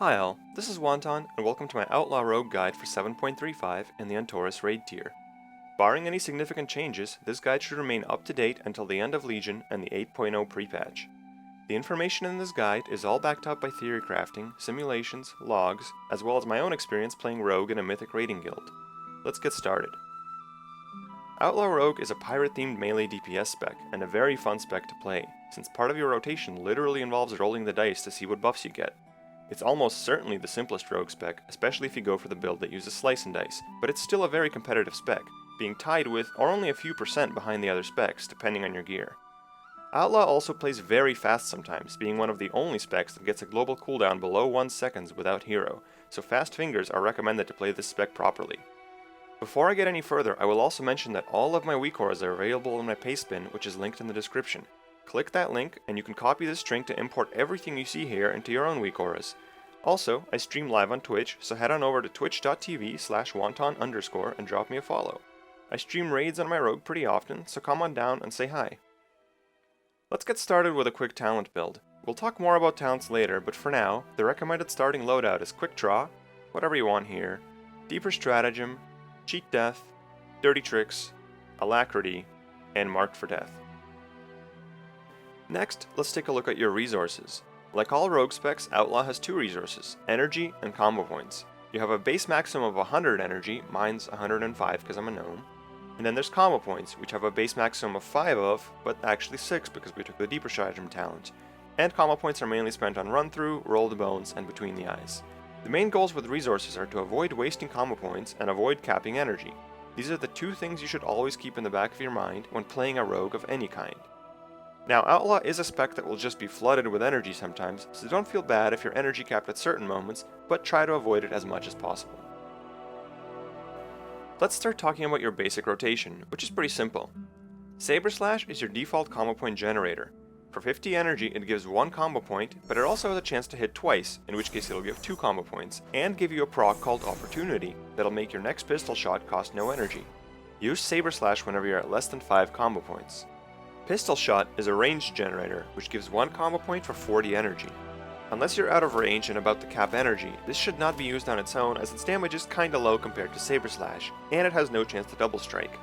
Hi all, this is Wonton, and welcome to my Outlaw Rogue guide for 7.35 in the Antaurus raid tier. Barring any significant changes, this guide should remain up to date until the end of Legion and the 8.0 pre-patch. The information in this guide is all backed up by theory crafting, simulations, logs, as well as my own experience playing Rogue in a Mythic raiding guild. Let's get started. Outlaw Rogue is a pirate-themed melee DPS spec, and a very fun spec to play, since part of your rotation literally involves rolling the dice to see what buffs you get. It's almost certainly the simplest rogue spec, especially if you go for the build that uses slice and dice, but it's still a very competitive spec, being tied with or only a few percent behind the other specs, depending on your gear. Outlaw also plays very fast sometimes, being one of the only specs that gets a global cooldown below 1 second without hero, so fast fingers are recommended to play this spec properly. Before I get any further, I will also mention that all of my weak auras are available in my paste bin, which is linked in the description. Click that link and you can copy this string to import everything you see here into your own weak auras. Also, I stream live on Twitch, so head on over to twitch.tv/wonton_ and drop me a follow. I stream raids on my rogue pretty often, so come on down and say hi. Let's get started with a quick talent build. We'll talk more about talents later, but for now, the recommended starting loadout is Quick Draw, whatever you want here, Deeper Stratagem, Cheat Death, Dirty Tricks, Alacrity, and Marked for Death. Next, let's take a look at your resources. Like all rogue specs, Outlaw has two resources, energy and combo points. You have a base maximum of 100 energy, mine's 105 because I'm a gnome, and then there's combo points, which have a base maximum of 5 of, but actually 6 because we took the Deeper Stratagem talent. And combo points are mainly spent on run through, roll the bones, and between the eyes. The main goals with resources are to avoid wasting combo points and avoid capping energy. These are the two things you should always keep in the back of your mind when playing a rogue of any kind. Now, Outlaw is a spec that will just be flooded with energy sometimes, so don't feel bad if you're energy capped at certain moments, but try to avoid it as much as possible. Let's start talking about your basic rotation, which is pretty simple. Saber Slash is your default combo point generator. For 50 energy, it gives 1 combo point, but it also has a chance to hit twice, in which case it'll give 2 combo points, and give you a proc called Opportunity that'll make your next pistol shot cost no energy. Use Saber Slash whenever you're at less than 5 combo points. Pistol Shot is a ranged generator, which gives 1 combo point for 40 energy. Unless you're out of range and about to cap energy, this should not be used on its own as its damage is kinda low compared to Saber Slash, and it has no chance to double strike.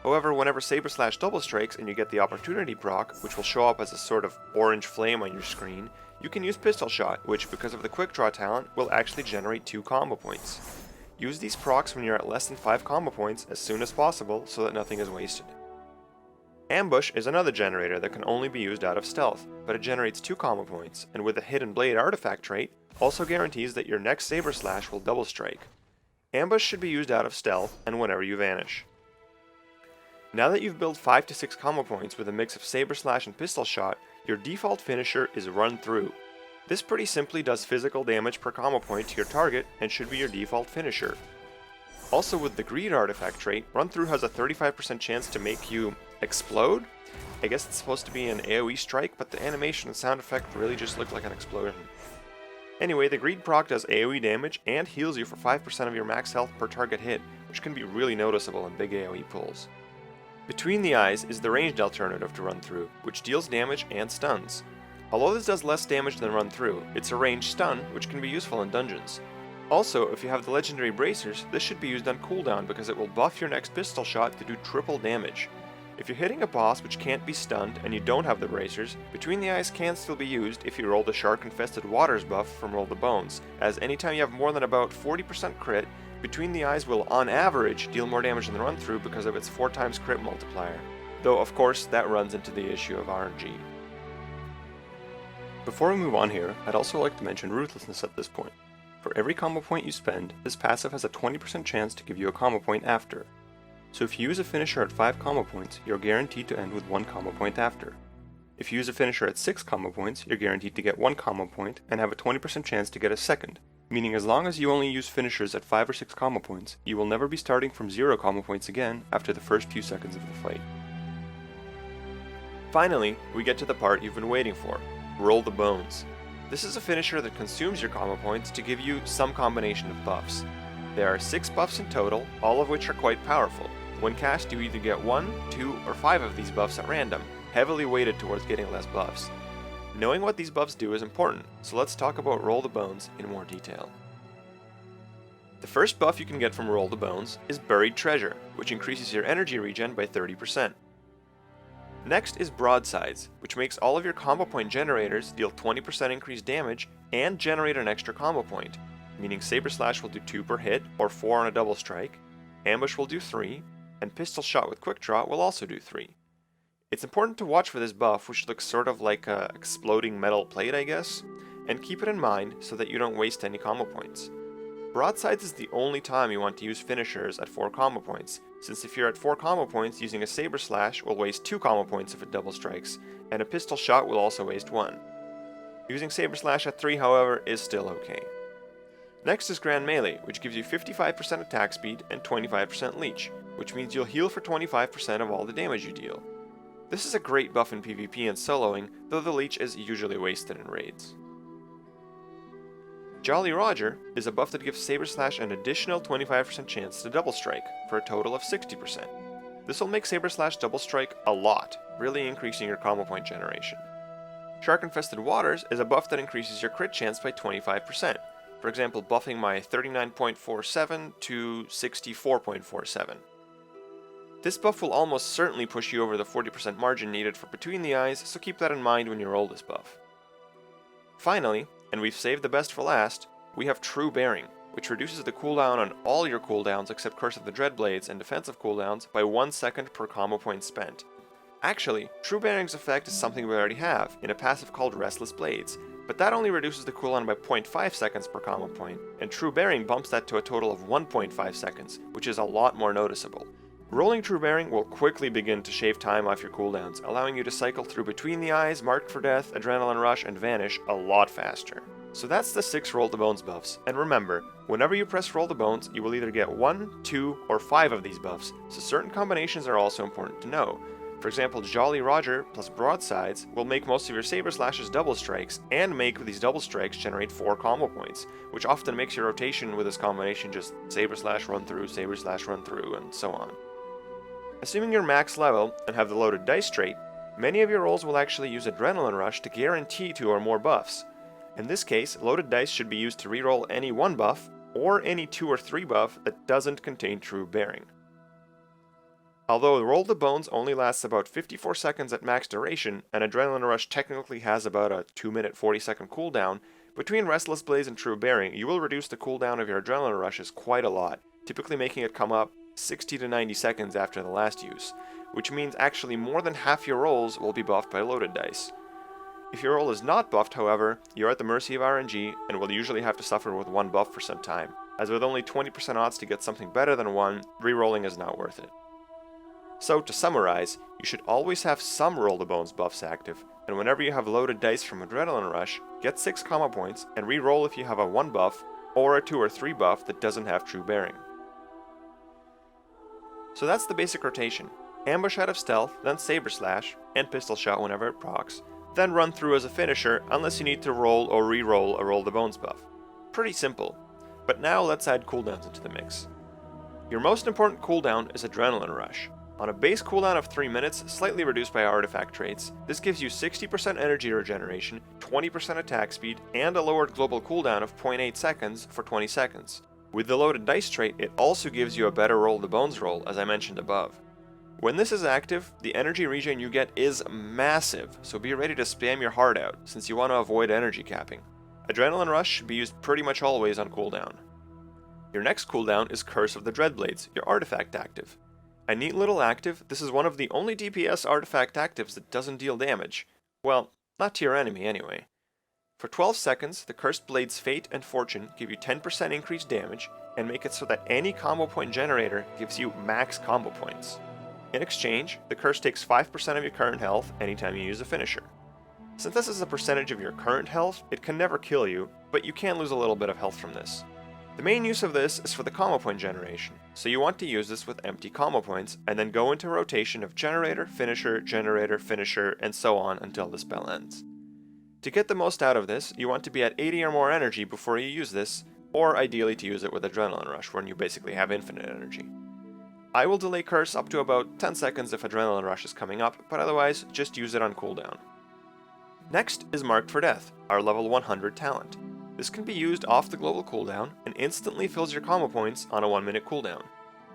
However, whenever Saber Slash double strikes and you get the Opportunity proc, which will show up as a sort of orange flame on your screen, you can use Pistol Shot, which because of the Quick Draw talent, will actually generate 2 combo points. Use these procs when you're at less than 5 combo points as soon as possible so that nothing is wasted. Ambush is another generator that can only be used out of stealth, but it generates 2 combo points, and with the Hidden Blade artifact trait, also guarantees that your next Saber Slash will double strike. Ambush should be used out of stealth and whenever you vanish. Now that you've built 5 to 6 combo points with a mix of Saber Slash and Pistol Shot, your default finisher is Run Through. This pretty simply does physical damage per combo point to your target and should be your default finisher. Also with the Greed artifact trait, Run Through has a 35% chance to make you explode? I guess it's supposed to be an AoE strike, but the animation and sound effect really just look like an explosion. Anyway, the Greed proc does AoE damage and heals you for 5% of your max health per target hit, which can be really noticeable in big AoE pulls. Between the Eyes is the ranged alternative to Run Through, which deals damage and stuns. Although this does less damage than Run Through, it's a ranged stun, which can be useful in dungeons. Also, if you have the legendary bracers, this should be used on cooldown because it will buff your next pistol shot to do triple damage. If you're hitting a boss which can't be stunned and you don't have the bracers, Between the Eyes can still be used if you roll the Shark-Infested Waters buff from Roll the Bones, as anytime you have more than about 40% crit, Between the Eyes will on average deal more damage than Run Through because of its 4 times crit multiplier. Though of course that runs into the issue of RNG. Before we move on here, I'd also like to mention Ruthlessness at this point. For every combo point you spend, this passive has a 20% chance to give you a combo point after. So if you use a finisher at 5 combo points, you're guaranteed to end with 1 combo point after. If you use a finisher at 6 combo points, you're guaranteed to get 1 combo point and have a 20% chance to get a second, meaning as long as you only use finishers at 5 or 6 combo points, you will never be starting from 0 combo points again after the first few seconds of the fight. Finally, we get to the part you've been waiting for, Roll the Bones. This is a finisher that consumes your combo points to give you some combination of buffs. There are 6 buffs in total, all of which are quite powerful. When cast, you either get 1, 2, or 5 of these buffs at random, heavily weighted towards getting less buffs. Knowing what these buffs do is important, so let's talk about Roll the Bones in more detail. The first buff you can get from Roll the Bones is Buried Treasure, which increases your energy regen by 30%. Next is Broadsides, which makes all of your combo point generators deal 20% increased damage and generate an extra combo point, meaning Saber Slash will do 2 per hit or 4 on a double strike, Ambush will do 3, and Pistol Shot with Quick Draw will also do 3. It's important to watch for this buff, which looks sort of like a exploding metal plate, I guess, and keep it in mind so that you don't waste any combo points. Broadsides is the only time you want to use finishers at 4 combo points, since if you're at 4 combo points, using a Saber Slash will waste 2 combo points if it double strikes, and a Pistol Shot will also waste 1. Using Saber Slash at 3, however, is still okay. Next is Grand Melee, which gives you 55% attack speed and 25% leech, which means you'll heal for 25% of all the damage you deal. This is a great buff in PvP and soloing, though the leech is usually wasted in raids. Jolly Roger is a buff that gives Saber Slash an additional 25% chance to double strike, for a total of 60%. This will make Saber Slash double strike a lot, really increasing your combo point generation. Shark Infested Waters is a buff that increases your crit chance by 25%, for example buffing my 39.47 to 64.47. This buff will almost certainly push you over the 40% margin needed for Between the Eyes, so keep that in mind when you roll this buff. Finally, and we've saved the best for last, we have True Bearing, which reduces the cooldown on all your cooldowns except Curse of the Dreadblades and defensive cooldowns by 1 second per combo point spent. Actually, True Bearing's effect is something we already have, in a passive called Restless Blades, but that only reduces the cooldown by 0.5 seconds per combo point, and True Bearing bumps that to a total of 1.5 seconds, which is a lot more noticeable. Rolling True Bearing will quickly begin to shave time off your cooldowns, allowing you to cycle through Between the Eyes, Marked for Death, Adrenaline Rush, and Vanish a lot faster. So that's the 6 Roll the Bones buffs, and remember, whenever you press Roll the Bones, you will either get 1, 2, or 5 of these buffs, so certain combinations are also important to know. For example, Jolly Roger plus Broadsides will make most of your Saber Slashes double strikes, and make these double strikes generate 4 combo points, which often makes your rotation with this combination just Saber Slash run through, and so on. Assuming you're max level and have the loaded dice trait, many of your rolls will actually use Adrenaline Rush to guarantee 2 or more buffs. In this case, loaded dice should be used to reroll any 1 buff, or any 2 or 3 buff that doesn't contain True Bearing. Although Roll the Bones only lasts about 54 seconds at max duration, and Adrenaline Rush technically has about a 2-minute 40-second cooldown, between Restless Blades and True Bearing, you will reduce the cooldown of your Adrenaline Rushes quite a lot, typically making it come up 60 to 90 seconds after the last use, which means actually more than half your rolls will be buffed by loaded dice. If your roll is not buffed, however, you're at the mercy of RNG and will usually have to suffer with 1 buff for some time, as with only 20% odds to get something better than 1, rerolling is not worth it. So to summarize, you should always have some Roll the Bones buffs active, and whenever you have loaded dice from Adrenaline Rush, get 6 combo points and reroll if you have a 1 buff or a 2 or 3 buff that doesn't have True Bearing. So that's the basic rotation. Ambush out of stealth, then Saber Slash, and Pistol Shot whenever it procs, then run through as a finisher unless you need to roll or re-roll a Roll the Bones buff. Pretty simple. But now let's add cooldowns into the mix. Your most important cooldown is Adrenaline Rush. On a base cooldown of 3 minutes, slightly reduced by artifact traits, this gives you 60% energy regeneration, 20% attack speed, and a lowered global cooldown of 0.8 seconds for 20 seconds. With the loaded dice trait, it also gives you a better Roll the Bones roll, as I mentioned above. When this is active, the energy regen you get is massive, so be ready to spam your heart out, since you want to avoid energy capping. Adrenaline Rush should be used pretty much always on cooldown. Your next cooldown is Curse of the Dreadblades, your artifact active. A neat little active, this is one of the only DPS artifact actives that doesn't deal damage. Well, not to your enemy anyway. For 12 seconds, the Cursed Blade's Fate and Fortune give you 10% increased damage, and make it so that any combo point generator gives you max combo points. In exchange, the curse takes 5% of your current health anytime you use a finisher. Since this is a percentage of your current health, it can never kill you, but you can lose a little bit of health from this. The main use of this is for the combo point generation, so you want to use this with empty combo points, and then go into a rotation of generator, finisher, and so on until the spell ends. To get the most out of this, you want to be at 80 or more energy before you use this, or ideally to use it with Adrenaline Rush, when you basically have infinite energy. I will delay Curse up to about 10 seconds if Adrenaline Rush is coming up, but otherwise, just use it on cooldown. Next is Marked for Death, our level 100 talent. This can be used off the global cooldown and instantly fills your combo points on a 1-minute cooldown.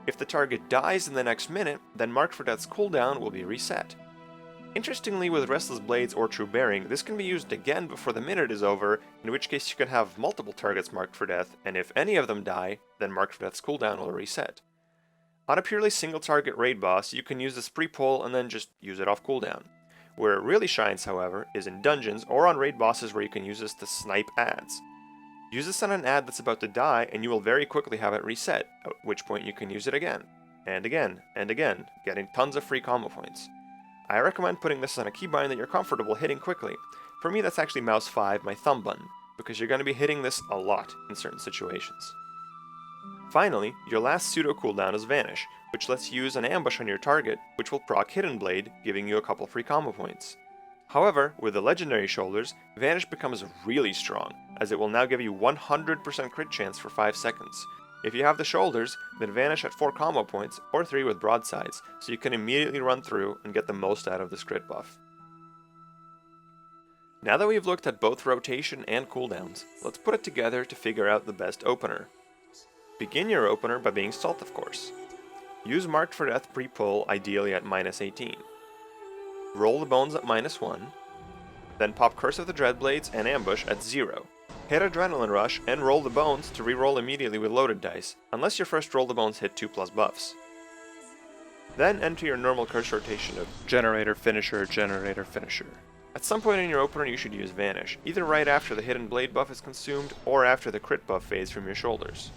If the target dies in the next minute, then Marked for Death's cooldown will be reset. Interestingly, with Restless Blades or True Bearing, this can be used again before the minute is over, in which case you can have multiple targets marked for death, and if any of them die, then Marked for Death's cooldown will reset. On a purely single target raid boss, you can use this pre-pull and then just use it off cooldown. Where it really shines, however, is in dungeons or on raid bosses where you can use this to snipe ads. Use this on an ad that's about to die and you will very quickly have it reset, at which point you can use it again, and again, and again, getting tons of free combo points. I recommend putting this on a keybind that you're comfortable hitting quickly. For me, that's actually mouse 5, my thumb button, because you're going to be hitting this a lot in certain situations. Finally, your last pseudo cooldown is Vanish, which lets you use an ambush on your target, which will proc Hidden Blade, giving you a couple free combo points. However, with the legendary shoulders, Vanish becomes really strong, as it will now give you 100% crit chance for 5 seconds. If you have the shoulders, then Vanish at 4 combo points, or 3 with broadsides, so you can immediately run through and get the most out of this crit buff. Now that we've looked at both rotation and cooldowns, let's put it together to figure out the best opener. Begin your opener by being Salt, of course. Use Marked for Death pre-pull, ideally at -18. Roll the bones at -1, then pop Curse of the Dreadblades and Ambush at 0. Hit Adrenaline Rush and roll the bones to re-roll immediately with loaded dice, unless your first roll the bones hit 2+ buffs. Then enter your normal curse rotation of Generator, Finisher, Generator, Finisher. At some point in your opener you should use Vanish, either right after the Hidden Blade buff is consumed, or after the crit buff fades from your shoulders.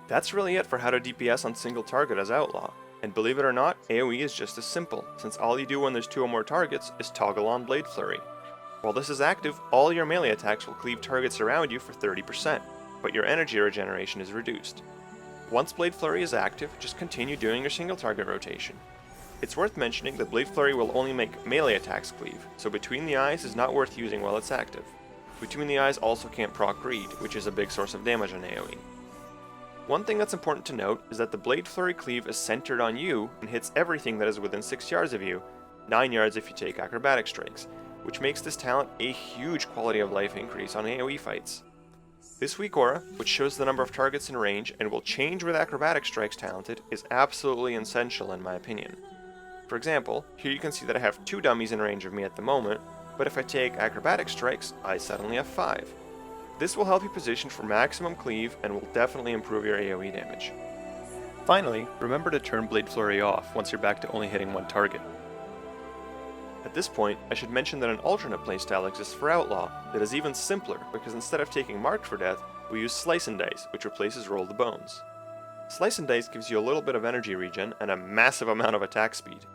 That's really it for how to DPS on single target as Outlaw. And believe it or not, AoE is just as simple, since all you do when there's 2 or more targets is toggle on Blade Flurry. While this is active, all your melee attacks will cleave targets around you for 30%, but your energy regeneration is reduced. Once Blade Flurry is active, just continue doing your single target rotation. It's worth mentioning that Blade Flurry will only make melee attacks cleave, so Between the Eyes is not worth using while it's active. Between the Eyes also can't proc Greed, which is a big source of damage on AoE. One thing that's important to note is that the Blade Flurry cleave is centered on you and hits everything that is within 6 yards of you, 9 yards if you take acrobatic strikes, which makes this talent a huge quality of life increase on AoE fights. This weak aura, which shows the number of targets in range and will change with acrobatic strikes talented, is absolutely essential in my opinion. For example, here you can see that I have 2 dummies in range of me at the moment, but if I take acrobatic strikes, I suddenly have 5. This will help you position for maximum cleave and will definitely improve your AoE damage. Finally, remember to turn Blade Flurry off once you're back to only hitting 1 target. At this point, I should mention that an alternate playstyle exists for Outlaw that is even simpler because instead of taking Marked for Death, we use Slice and Dice, which replaces Roll the Bones. Slice and Dice gives you a little bit of energy regen and a massive amount of attack speed.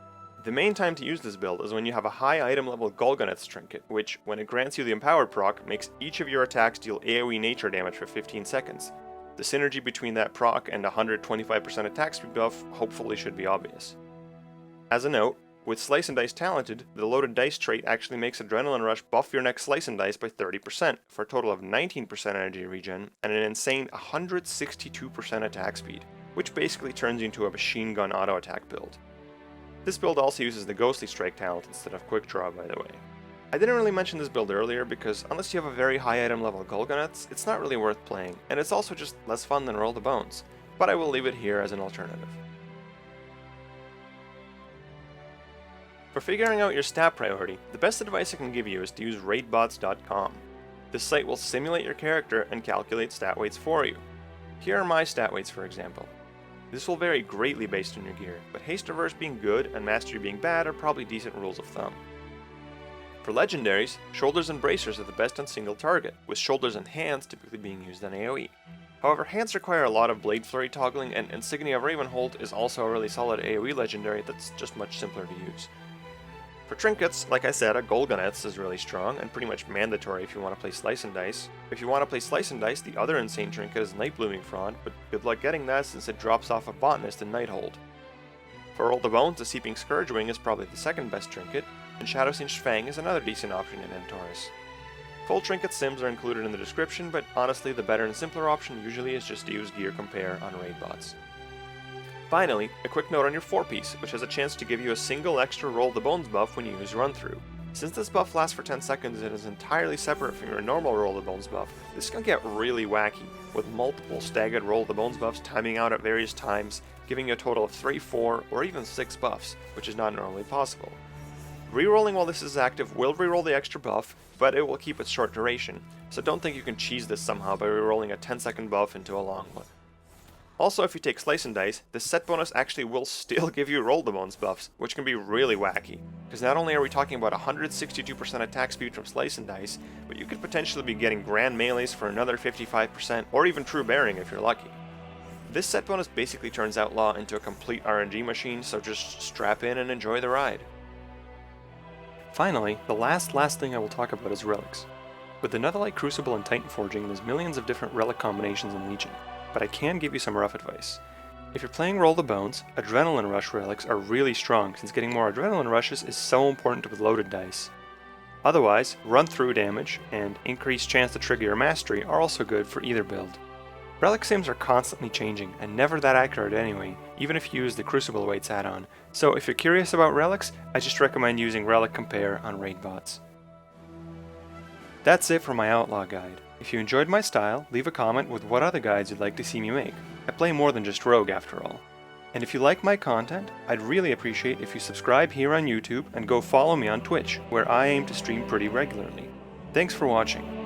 The main time to use this build is when you have a high item level Golgoneth's trinket, which, when it grants you the Empowered proc, makes each of your attacks deal AoE nature damage for 15 seconds. The synergy between that proc and 125% attack speed buff hopefully should be obvious. As a note, with Slice and Dice talented, the loaded dice trait actually makes Adrenaline Rush buff your next Slice and Dice by 30%, for a total of 19% energy regen, and an insane 162% attack speed, which basically turns you into a machine gun auto attack build. This build also uses the Ghostly Strike talent instead of Quick Draw, by the way. I didn't really mention this build earlier because unless you have a very high item level Golgoneths, it's not really worth playing, and it's also just less fun than Roll the Bones, but I will leave it here as an alternative. For figuring out your stat priority, the best advice I can give you is to use raidbots.com. This site will simulate your character and calculate stat weights for you. Here are my stat weights, for example. This will vary greatly based on your gear, but haste reverse being good and mastery being bad are probably decent rules of thumb. For legendaries, shoulders and bracers are the best on single target, with shoulders and hands typically being used on AoE. However, hands require a lot of Blade Flurry toggling, and Insignia of Ravenhold is also a really solid AoE legendary that's just much simpler to use. For trinkets, like I said, a Golgoneth's is really strong and pretty much mandatory if you want to play Slice and Dice. If you want to play Slice and Dice, the other insane trinket is Night Blooming Frond, but good luck getting that since it drops off a Botanist in Nighthold. For Roll the Bones, the Seeping Scourgewing is probably the second best trinket, and Shadow Singed Fang is another decent option in Antaurus. Full trinket sims are included in the description, but honestly the better and simpler option usually is just to use Gear Compare on raid bots. Finally, a quick note on your 4-piece, which has a chance to give you a single extra Roll the Bones buff when you use Run Through. Since this buff lasts for 10 seconds and is entirely separate from your normal Roll the Bones buff, this can get really wacky, with multiple staggered Roll the Bones buffs timing out at various times, giving you a total of 3, 4, or even 6 buffs, which is not normally possible. Rerolling while this is active will reroll the extra buff, but it will keep its short duration, so don't think you can cheese this somehow by rerolling a 10-second buff into a long one. Also, if you take Slice and Dice, this set bonus actually will still give you Roll the Bones buffs, which can be really wacky, because not only are we talking about 162% attack speed from Slice and Dice, but you could potentially be getting Grand Melees for another 55%, or even True Bearing if you're lucky. This set bonus basically turns Outlaw into a complete RNG machine, so just strap in and enjoy the ride. Finally, the last thing I will talk about is relics. With the Netherlight Crucible and Titan Forging, there's millions of different relic combinations in Legion, but I can give you some rough advice. If you're playing Roll the Bones, Adrenaline Rush relics are really strong since getting more Adrenaline Rushes is so important with loaded dice. Otherwise, Run Through damage and increased chance to trigger your Mastery are also good for either build. Relic sims are constantly changing and never that accurate anyway, even if you use the Crucible Weights add-on, so if you're curious about relics, I just recommend using Relic Compare on raid bots. That's it for my Outlaw guide. If you enjoyed my style, leave a comment with what other guides you'd like to see me make. I play more than just Rogue after all. And if you like my content, I'd really appreciate if you subscribe here on YouTube and go follow me on Twitch, where I aim to stream pretty regularly. Thanks for watching.